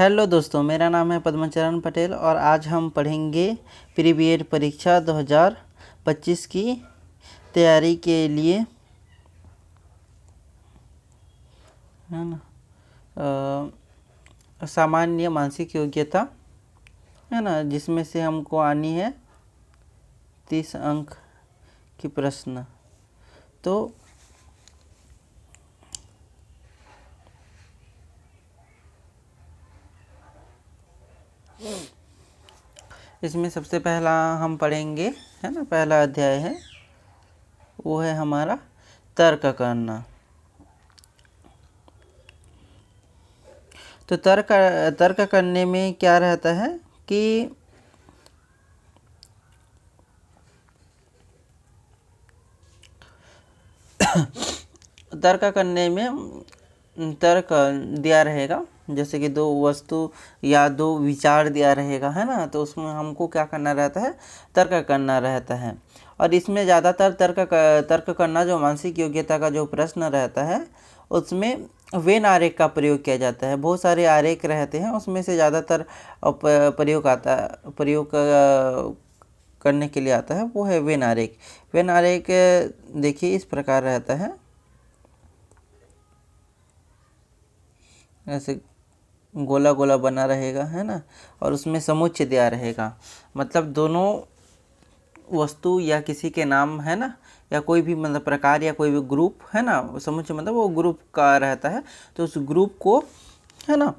Hello दोस्तों, मेरा नाम है पद्मचरण पटेल और आज हम पढ़ेंगे प्री बीएड परीक्षा 2025 की तैयारी के लिए, है ना, सामान्य मानसिक योग्यता, है ना, जिसमें से हमको आनी है 30 अंक की प्रश्न। तो इसमें सबसे पहला हम पढ़ेंगे, है ना, पहला अध्याय है वो है हमारा तर्क करना। तो तर्क करने में क्या रहता है कि तर्क करने में तर्क दिया रहेगा, जैसे कि दो वस्तु या दो विचार दिया रहेगा, है ना, तो उसमें हमको क्या करना रहता है, तर्क करना रहता है। और इसमें ज़्यादातर तर्क करना जो मानसिक योग्यता का जो प्रश्न रहता है उसमें वेन आरेख का प्रयोग किया जाता है। बहुत सारे आरेख रहते हैं, उसमें से ज़्यादातर प्रयोग करने के लिए आता है वो है वेन आरेख। वेन आरेख देखिए इस प्रकार रहता है, ऐसे गोला गोला बना रहेगा, है ना, और उसमें समुच्चय दिया रहेगा, मतलब दोनों वस्तु या किसी के नाम, है ना, या कोई भी मतलब प्रकार या कोई भी ग्रुप, है ना, समुच्चय मतलब वो ग्रुप का रहता है। तो उस ग्रुप को, है ना,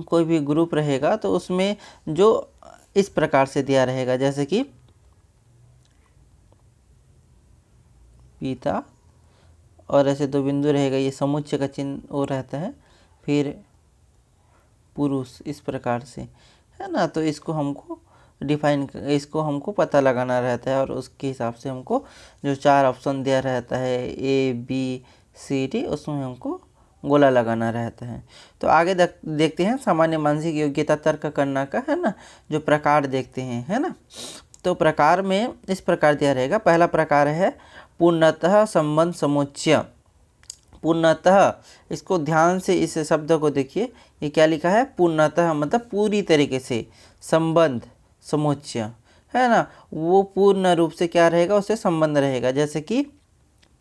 कोई भी ग्रुप रहेगा तो उसमें जो इस प्रकार से दिया रहेगा, जैसे कि पिता और ऐसे दो बिंदु रहेगा, ये समुच्चय का चिन्ह वो रहता है, फिर पुरुष इस प्रकार से, है ना। तो इसको हमको पता लगाना रहता है और उसके हिसाब से हमको जो 4 ऑप्शन दिया रहता है ए बी सी डी, उसमें हमको गोला लगाना रहता है। तो आगे देखते हैं सामान्य मानसिक योग्यता तर्क करना का, है ना, जो प्रकार देखते हैं, है ना। तो प्रकार में इस प्रकार दिया रहेगा, पहला प्रकार है पूर्णतः संबंध समुच्चय। पूर्णतः, इसको ध्यान से इस शब्द को देखिए, ये क्या लिखा है, पूर्णतः मतलब पूरी तरीके से, संबंध समुच्चय, है ना, वो पूर्ण रूप से क्या रहेगा, उससे संबंध रहेगा, जैसे कि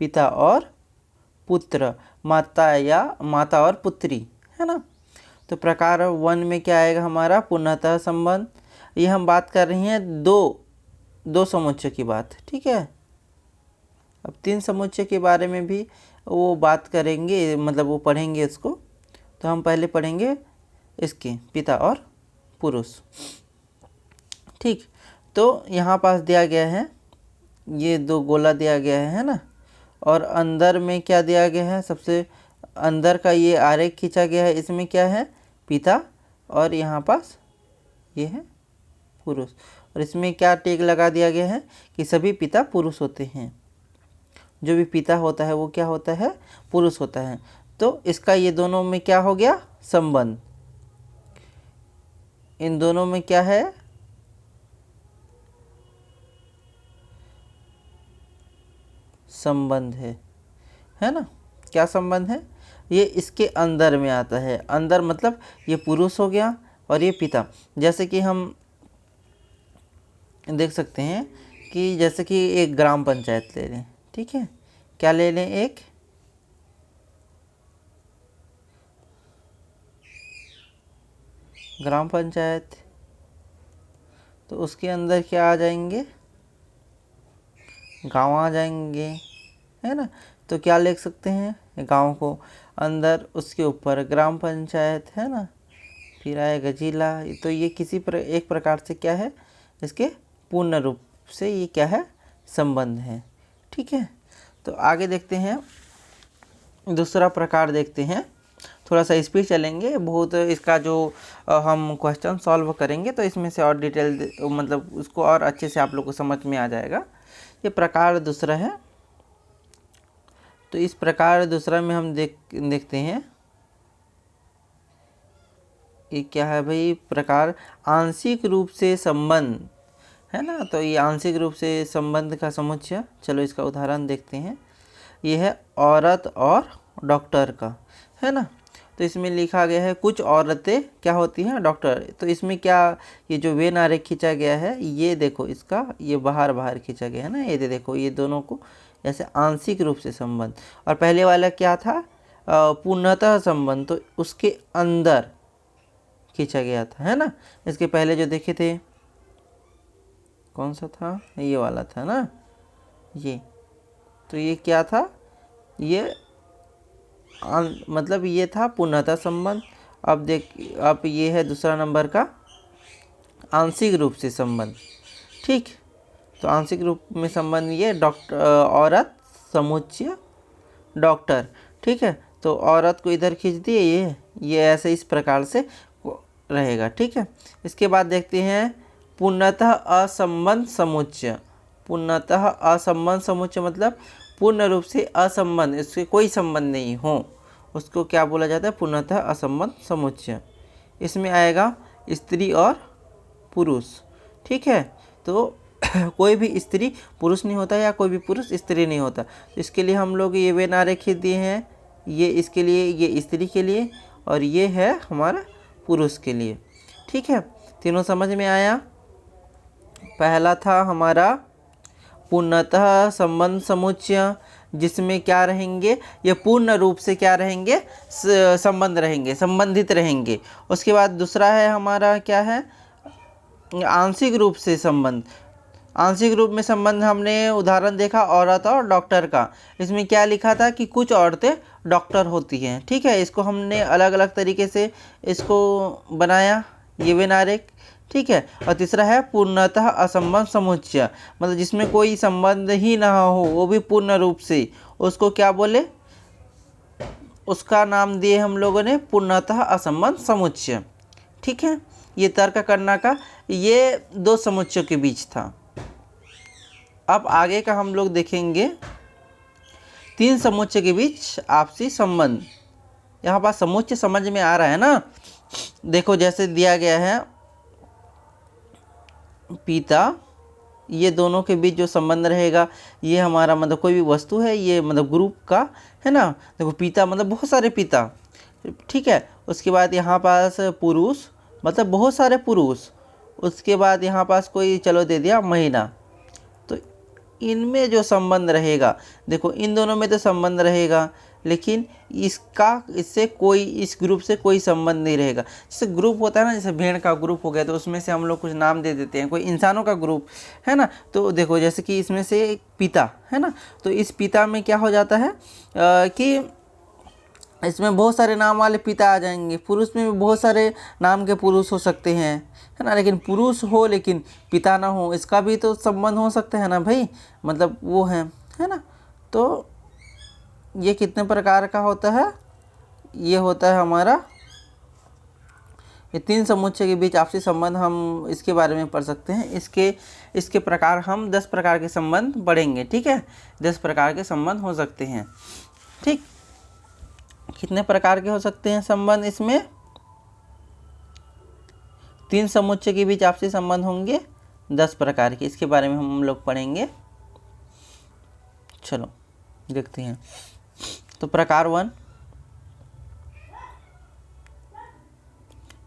पिता और पुत्र, माता और पुत्री, है ना। तो प्रकार 1 में क्या आएगा हमारा, पूर्णतः संबंध। ये हम बात कर रहे हैं दो समुच्चय की बात, ठीक है। अब 3 समुच्चय के बारे में भी वो बात करेंगे, मतलब वो पढ़ेंगे इसको। तो हम पहले पढ़ेंगे इसके पिता और पुरुष, ठीक। तो यहाँ पास दिया गया है, ये 2 गोला दिया गया है ना, और अंदर में क्या दिया गया है, सबसे अंदर का ये आरेख खींचा गया है, इसमें क्या है, पिता, और यहाँ पास ये है पुरुष, और इसमें क्या टेग लगा दिया गया है कि सभी पिता पुरुष होते हैं। जो भी पिता होता है वो क्या होता है, पुरुष होता है। तो इसका ये दोनों में क्या हो गया, संबंध। इन दोनों में क्या है, संबंध है ना। क्या संबंध है, ये इसके अंदर में आता है। अंदर मतलब ये पुरुष हो गया और ये पिता। जैसे कि हम देख सकते हैं कि जैसे कि एक ग्राम पंचायत ले लें, ठीक है, क्या ले लें, एक ग्राम पंचायत। तो उसके अंदर क्या आ जाएंगे, गांव आ जाएंगे, है ना। तो क्या लिख सकते हैं, गांव को अंदर, उसके ऊपर ग्राम पंचायत, है ना, फिर आएगा जिला। तो ये एक प्रकार से क्या है, इसके पूर्ण रूप से ये क्या है, संबंध है, ठीक है। तो आगे देखते हैं, दूसरा प्रकार देखते हैं। थोड़ा सा स्पीड चलेंगे, बहुत इसका जो हम क्वेश्चन सॉल्व करेंगे तो इसमें से और डिटेल, मतलब उसको और अच्छे से आप लोग को समझ में आ जाएगा। ये प्रकार दूसरा है। तो इस प्रकार दूसरा में हम देखते हैं ये क्या है भाई, प्रकार आंशिक रूप से संबंध, है ना। तो ये आंशिक रूप से संबंध का समुच्चय, चलो इसका उदाहरण देखते हैं। ये है औरत और डॉक्टर का, है ना। तो इसमें लिखा गया है कुछ औरतें क्या होती हैं, डॉक्टर। तो इसमें क्या, ये जो वेन आरेख खींचा गया है, ये देखो इसका ये बाहर बाहर खींचा गया है ना, ये देखो ये दोनों को ऐसे आंशिक रूप से संबंध। और पहले वाला क्या था, पूर्णतः संबंध, तो उसके अंदर खींचा गया था, है ना। इसके पहले जो देखे थे कौन सा था, ये वाला था ना, ये तो ये क्या था, ये मतलब ये था पूर्णतः संबंध। अब अब ये है दूसरा नंबर का आंशिक रूप से संबंध। ठीक, तो आंशिक रूप में संबंध ये डॉक्टर, औरत समुच्चय डॉक्टर। ठीक है, तो औरत को इधर खींच दिए, ये ऐसे इस प्रकार से रहेगा। ठीक है, इसके बाद देखते हैं पूर्णतः असंबंध समुच्चय। पूर्णतः असंबंध समुच्चय मतलब पूर्ण रूप से असंबंध, इससे कोई संबंध नहीं हो, उसको क्या बोला जाता है, पूर्णतः असंबंध समुच्चय। इसमें आएगा स्त्री और पुरुष। ठीक है, तो कोई भी स्त्री पुरुष नहीं होता या कोई भी पुरुष स्त्री नहीं होता। तो इसके लिए हम लोग ये वेन आरेख खींच दिए हैं, ये इसके लिए, ये स्त्री के लिए, और ये है हमारा पुरुष के लिए। ठीक है, तीनों समझ में आया। पहला था हमारा पूर्णतः संबंध समुच्चय, जिसमें क्या रहेंगे, ये पूर्ण रूप से क्या रहेंगे, संबंध रहेंगे, संबंधित रहेंगे। उसके बाद दूसरा है हमारा क्या है, आंशिक रूप से संबंध। आंशिक रूप में संबंध हमने उदाहरण देखा औरत और डॉक्टर का। इसमें क्या लिखा था कि कुछ औरतें डॉक्टर होती हैं। ठीक है, इसको हमने अलग अलग तरीके से इसको बनाया, ये वेन आरेख। ठीक है, और तीसरा है पूर्णतः असंबंध समुच्चय, मतलब जिसमें कोई संबंध ही ना हो, वो भी पूर्ण रूप से, उसको क्या बोले, उसका नाम दिए हम लोगों ने पूर्णतः असंबंध समुच्चय। ठीक है, ये तर्क करना का ये दो समुच्चयों के बीच था। अब आगे का हम लोग देखेंगे तीन समुच्चय के बीच आपसी संबंध। यहाँ पर समुच्चय समझ में आ रहा है ना। देखो जैसे दिया गया है पिता, ये दोनों के बीच जो संबंध रहेगा, ये हमारा मतलब कोई भी वस्तु है, ये मतलब ग्रुप का है ना। देखो पिता मतलब बहुत सारे पिता। ठीक है, उसके बाद यहाँ पास पुरुष मतलब बहुत सारे पुरुष। उसके बाद यहाँ पास कोई चलो दे दिया महिला। तो इनमें जो संबंध रहेगा, देखो इन दोनों में तो संबंध रहेगा, लेकिन इससे कोई, इस ग्रुप से कोई संबंध नहीं रहेगा। जैसे ग्रुप होता है ना, जैसे भेड़ का ग्रुप हो गया, तो उसमें से हम लोग कुछ नाम दे देते हैं, कोई इंसानों का ग्रुप है ना। तो देखो जैसे कि इसमें से एक पिता है ना, तो इस पिता में क्या हो जाता है कि इसमें बहुत सारे नाम वाले पिता आ जाएंगे। पुरुष में भी बहुत सारे नाम के पुरुष हो सकते हैं, है ना, लेकिन पुरुष हो लेकिन पिता ना हो, इसका भी तो संबंध हो सकता है ना भाई, मतलब वो है ना। तो ये कितने प्रकार का होता है, ये होता है हमारा, ये तीन समुच्चय के बीच आपसी संबंध, हम इसके बारे में पढ़ सकते हैं। इसके प्रकार हम 10 प्रकार के संबंध पढ़ेंगे। ठीक है, 10 प्रकार के संबंध हो सकते हैं। ठीक, कितने प्रकार के हो सकते हैं संबंध, इसमें तीन समुच्चय के बीच आपसी संबंध होंगे 10 प्रकार के। इसके बारे में हम लोग पढ़ेंगे। चलो देखते हैं। तो प्रकार 1,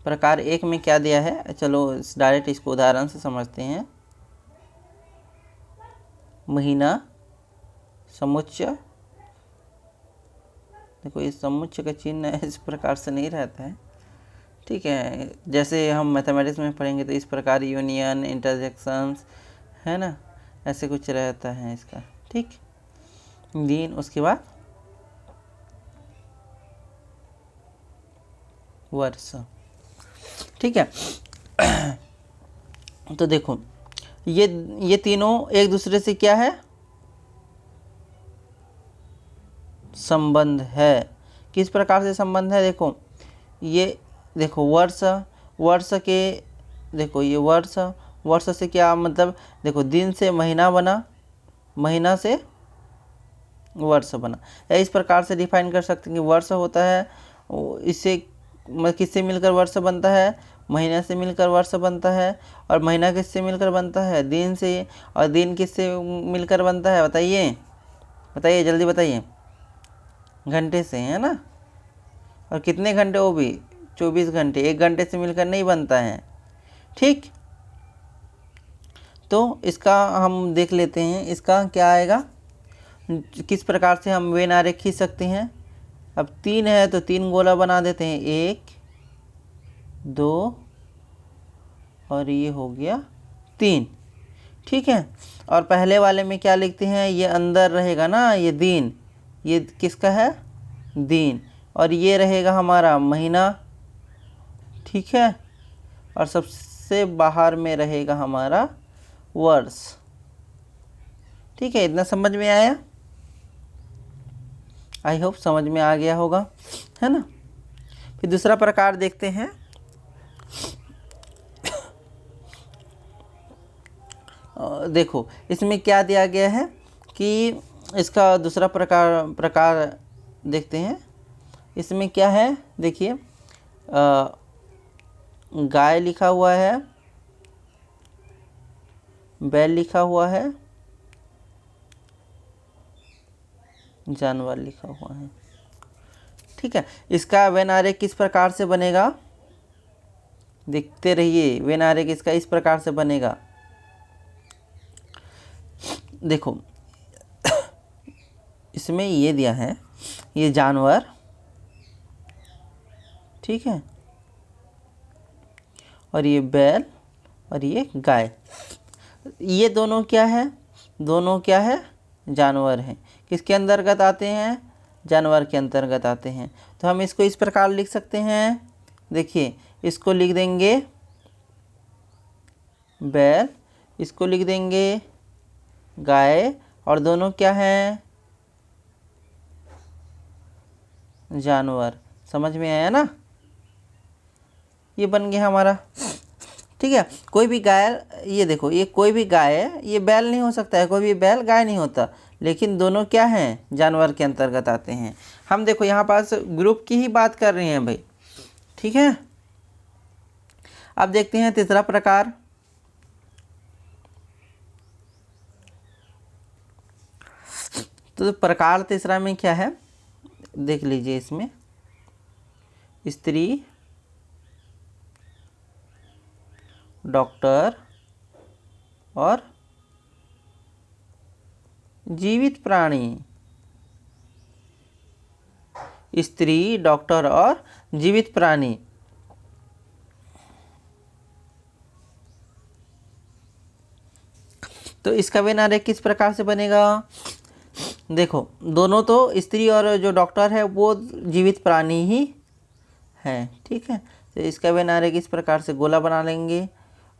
प्रकार 1 में क्या दिया है, चलो डायरेक्ट इसको उदाहरण से समझते हैं। महीना समुच्चय, देखो इस समुच्चय का चिन्ह इस प्रकार से नहीं रहता है। ठीक है, जैसे हम मैथमेटिक्स में पढ़ेंगे तो इस प्रकार यूनियन, इंटरजेक्शंस है ना, ऐसे कुछ रहता है इसका। ठीक, दिन, उसके बाद वर्ष। ठीक है, तो देखो ये तीनों एक दूसरे से क्या है, संबंध है। किस प्रकार से संबंध है, देखो ये देखो वर्ष के, देखो ये वर्ष से क्या मतलब, देखो दिन से महीना बना, महीना से वर्ष बना। या इस प्रकार से डिफाइन कर सकते हैं कि वर्ष होता है, इससे किससे मिलकर वर्ष बनता है, महीना से मिलकर वर्ष बनता है। और महीना किससे मिलकर बनता है, दिन से। और दिन किससे मिलकर बनता है, बताइए बताइए जल्दी बताइए, घंटे से, है ना। और कितने घंटे, वो भी 24 घंटे, 1 घंटे से मिलकर नहीं बनता है। ठीक, तो इसका हम देख लेते हैं, इसका क्या आएगा, किस प्रकार से हम वेन आरेख खींच सकते हैं। अब 3 है तो 3 गोला बना देते हैं, 1 2 और ये हो गया 3। ठीक है, और पहले वाले में क्या लिखते हैं, ये अंदर रहेगा ना, ये दिन, ये किसका है, दिन, और ये रहेगा हमारा महीना। ठीक है, और सबसे बाहर में रहेगा हमारा वर्ष। ठीक है, इतना समझ में आया, आई होप समझ में आ गया होगा, है ना। फिर दूसरा प्रकार देखते हैं। देखो इसमें क्या दिया गया है कि इसका दूसरा प्रकार देखते हैं। इसमें क्या है, देखिए गाय लिखा हुआ है, बैल लिखा हुआ है, जानवर लिखा हुआ है। ठीक है, इसका वेन आरेख किस प्रकार से बनेगा, देखते रहिए। वेन आरेख इसका इस प्रकार से बनेगा, देखो इसमें ये दिया है, ये जानवर, ठीक है, और ये बैल और ये गाय। ये दोनों क्या है, दोनों क्या है, जानवर हैं। किसके अंतर्गत आते हैं, जानवर के अंतर्गत आते हैं। तो हम इसको इस प्रकार लिख सकते हैं, देखिए इसको लिख देंगे बैल, इसको लिख देंगे गाय, और दोनों क्या हैं, जानवर। समझ में आया ना, ये बन गया हमारा। ठीक है, कोई भी गाय, ये देखो ये कोई भी गाय है, ये बैल नहीं हो सकता है, कोई भी बैल गाय नहीं होता, लेकिन दोनों क्या हैं, जानवर के अंतर्गत आते हैं। हम देखो यहाँ पास ग्रुप की ही बात कर रहे हैं भाई। ठीक है, अब देखते हैं तीसरा प्रकार। तो प्रकार तीसरा में क्या है, देख लीजिए, इसमें स्त्री, डॉक्टर और जीवित प्राणी। स्त्री, डॉक्टर और जीवित प्राणी। तो इसका वेन आरेख किस प्रकार से बनेगा, देखो दोनों तो स्त्री और जो डॉक्टर है वो जीवित प्राणी ही है। ठीक है, तो इसका वेन आरेख इस प्रकार से गोला बना लेंगे,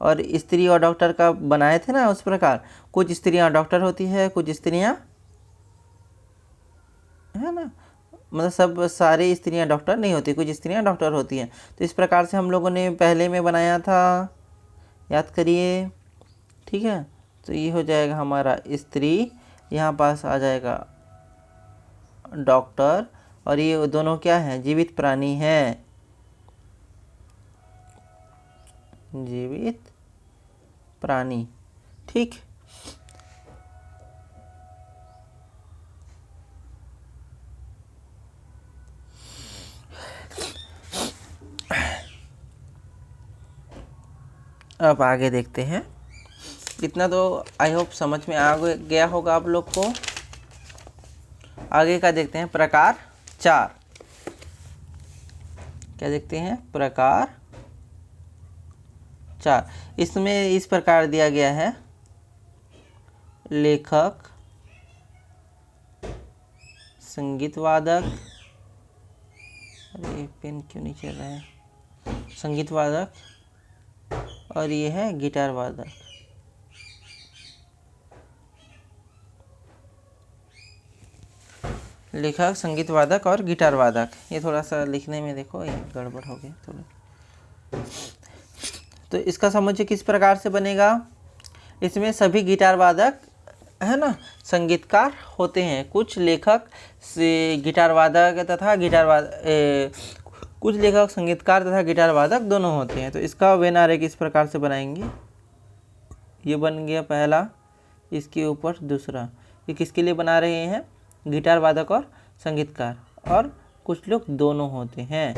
और स्त्री और डॉक्टर का बनाए थे ना उस प्रकार, कुछ स्त्रियां डॉक्टर होती है, कुछ स्त्रियां, है ना, मतलब सब सारी स्त्रियां डॉक्टर नहीं होती, कुछ स्त्रियां डॉक्टर होती हैं। तो इस प्रकार से हम लोगों ने पहले में बनाया था, याद करिए। ठीक है, तो ये हो जाएगा हमारा स्त्री, यहाँ पास आ जाएगा डॉक्टर, और ये दोनों क्या हैं, जीवित प्राणी हैं, जीवित प्राणी। ठीक, अब आगे देखते हैं। इतना तो आई होप समझ में आ गया होगा आप लोग को। आगे का देखते हैं, प्रकार 4। क्या देखते हैं, प्रकार 4। इसमें इस प्रकार दिया गया है, लेखक, संगीत वादक, अरे पेन क्यों नहीं चल रहा है, संगीत वादक, और ये है गिटार वादक। लेखक, संगीत वादक और गिटार वादक। ये थोड़ा सा लिखने में देखो ये गड़बड़ हो गया थोड़ा। तो इसका समुच्चय किस प्रकार से बनेगा, इसमें सभी गिटार वादक, है ना, संगीतकार होते हैं। कुछ लेखक से गिटार वादक तथा कुछ लेखक संगीतकार तथा गिटार वादक दोनों होते हैं। तो इसका वेन आरेख इस प्रकार से बनाएंगे, ये बन गया पहला, इसके ऊपर दूसरा। ये किसके लिए बना रहे हैं, गिटार वादक और संगीतकार, और कुछ लोग दोनों होते हैं।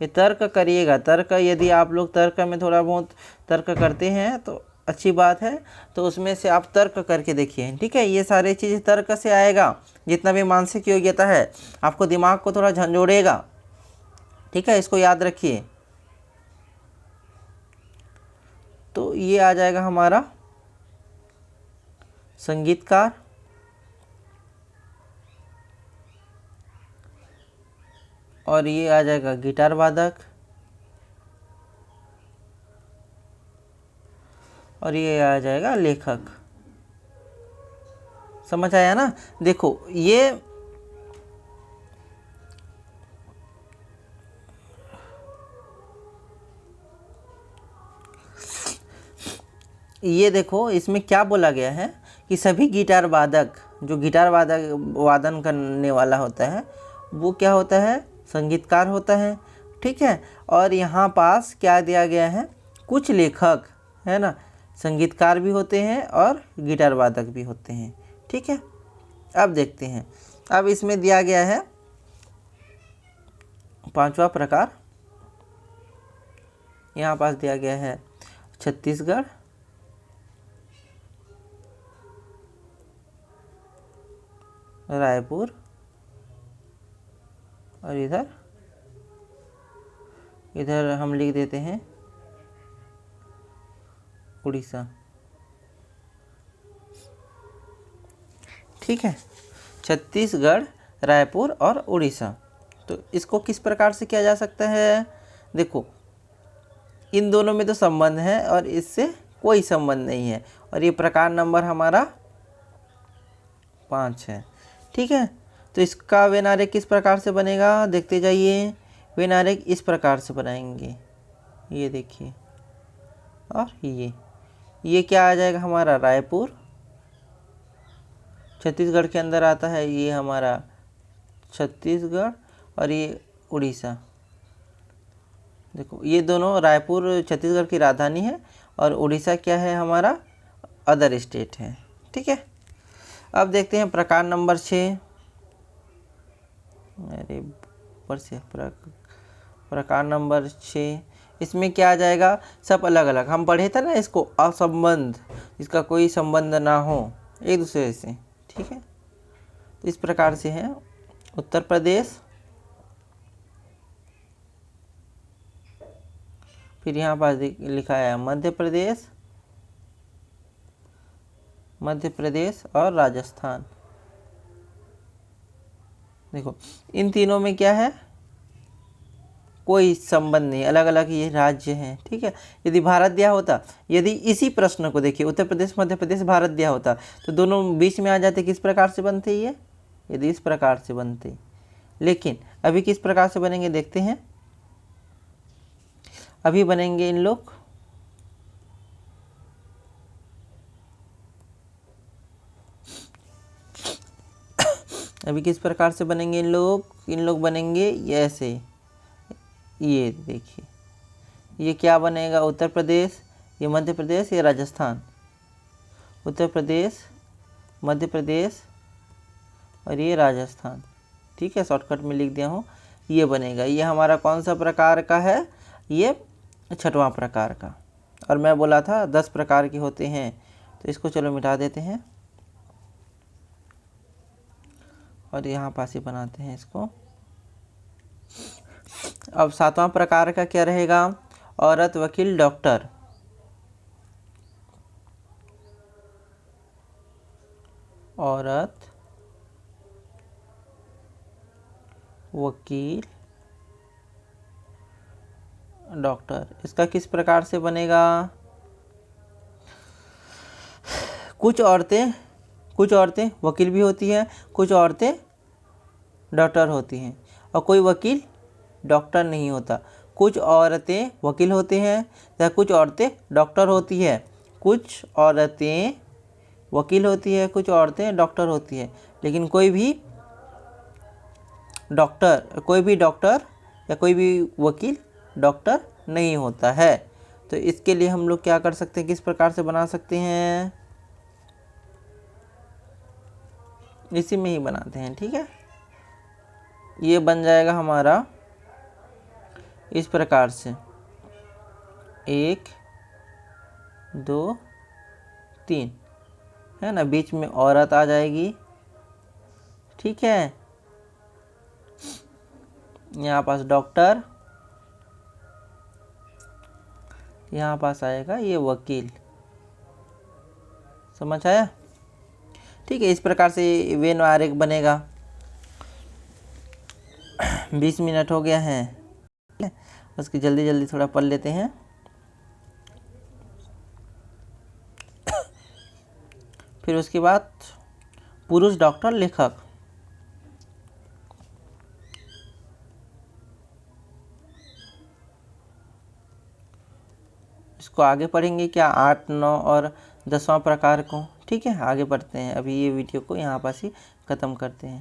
ये तर्क करिएगा, तर्क यदि आप लोग तर्क में थोड़ा बहुत तर्क करते हैं तो अच्छी बात है, तो उसमें से आप तर्क करके देखिए, ठीक है। ये सारी चीज़ तर्क से आएगा, जितना भी मानसिक योग्यता है आपको दिमाग को थोड़ा झंझोड़ेगा, ठीक है, इसको याद रखिए। तो ये आ जाएगा हमारा संगीतकार, और ये आ जाएगा गिटार वादक, और ये आ जाएगा लेखक। समझ आया ना? देखो ये देखो इसमें क्या बोला गया है कि सभी गिटार वादक, जो गिटार वादन करने वाला होता है वो क्या होता है, संगीतकार होता है, ठीक है। और यहाँ पास क्या दिया गया है, कुछ लेखक है ना, संगीतकार भी होते हैं और गिटार वादक भी होते हैं, ठीक है। अब देखते हैं, अब इसमें दिया गया है 5वां प्रकार, यहाँ पास दिया गया है छत्तीसगढ़, रायपुर, और इधर हम लिख देते हैं उड़ीसा, ठीक है। छत्तीसगढ़, रायपुर और उड़ीसा। तो इसको किस प्रकार से किया जा सकता है, देखो इन दोनों में तो संबंध है और इससे कोई संबंध नहीं है, और ये प्रकार नंबर हमारा 5 है, ठीक है। तो इसका वेन आरेख किस प्रकार से बनेगा, देखते जाइए। वेन आरेख इस प्रकार से बनाएंगे, ये देखिए, और ये क्या आ जाएगा हमारा रायपुर, छत्तीसगढ़ के अंदर आता है, ये हमारा छत्तीसगढ़, और ये उड़ीसा। देखो ये दोनों, रायपुर छत्तीसगढ़ की राजधानी है और उड़ीसा क्या है, हमारा अदर स्टेट है, ठीक है। अब देखते हैं प्रकार नंबर 6, अरे ऊपर से प्रकार नंबर 6, इसमें क्या आ जाएगा, सब अलग अलग, हम पढ़े थे ना इसको, असंबंध, इसका कोई संबंध ना हो एक दूसरे से, ठीक है। तो इस प्रकार से है उत्तर प्रदेश, फिर यहाँ पास लिखा है मध्य प्रदेश और राजस्थान। देखो इन तीनों में क्या है, कोई संबंध नहीं, अलग अलग ये राज्य हैं, ठीक है। यदि भारत दिया होता, यदि इसी प्रश्न को देखिए उत्तर प्रदेश मध्य प्रदेश भारत दिया होता तो दोनों बीच में आ जाते, किस प्रकार से बनते ये, यदि इस प्रकार से बनते। लेकिन अभी किस प्रकार से बनेंगे देखते हैं, अभी बनेंगे इन लोग अभी किस प्रकार से बनेंगे इन लोग बनेंगे ये ऐसे, ये देखिए, ये क्या बनेगा, उत्तर प्रदेश, ये मध्य प्रदेश, ये राजस्थान, उत्तर प्रदेश, मध्य प्रदेश और ये राजस्थान, ठीक है। शॉर्टकट में लिख दिया हूँ, ये बनेगा। ये हमारा कौन सा प्रकार का है, ये 6वां प्रकार का। और मैं बोला था 10 प्रकार के होते हैं, तो इसको चलो मिटा देते हैं और यहाँ पास ही बनाते हैं इसको। अब 7वां प्रकार का क्या रहेगा, औरत, वकील, डॉक्टर। औरत, वकील, डॉक्टर। इसका किस प्रकार से बनेगा, कुछ औरतें वकील भी होती हैं, कुछ औरतें डॉक्टर होती हैं, और कोई वकील डॉक्टर नहीं होता। कुछ औरतें वकील होते हैं या कुछ औरतें डॉक्टर होती है, कुछ औरतें वकील होती है, कुछ औरतें डॉक्टर होती है, लेकिन कोई भी डॉक्टर या कोई भी वकील डॉक्टर नहीं होता है। तो इसके लिए हम लोग क्या कर सकते हैं, किस प्रकार से बना सकते हैं, इसी में ही बनाते हैं, ठीक है। ये बन जाएगा हमारा इस प्रकार से 1 2 3, है ना। बीच में औरत आ जाएगी, ठीक है। यहाँ पास डॉक्टर, यहाँ पास आएगा ये वकील। समझ आया? ठीक है, इस प्रकार से वेन आरेख बनेगा। 20 मिनट हो गया है, उसकी जल्दी जल्दी थोड़ा पढ़ लेते हैं। फिर उसके बाद पुरुष डॉक्टर लेखक, इसको आगे पढ़ेंगे क्या 8, 9 और 10वां प्रकार को। ठीक है, आगे बढ़ते हैं। अभी ये वीडियो को यहाँ पास ही ख़त्म करते हैं।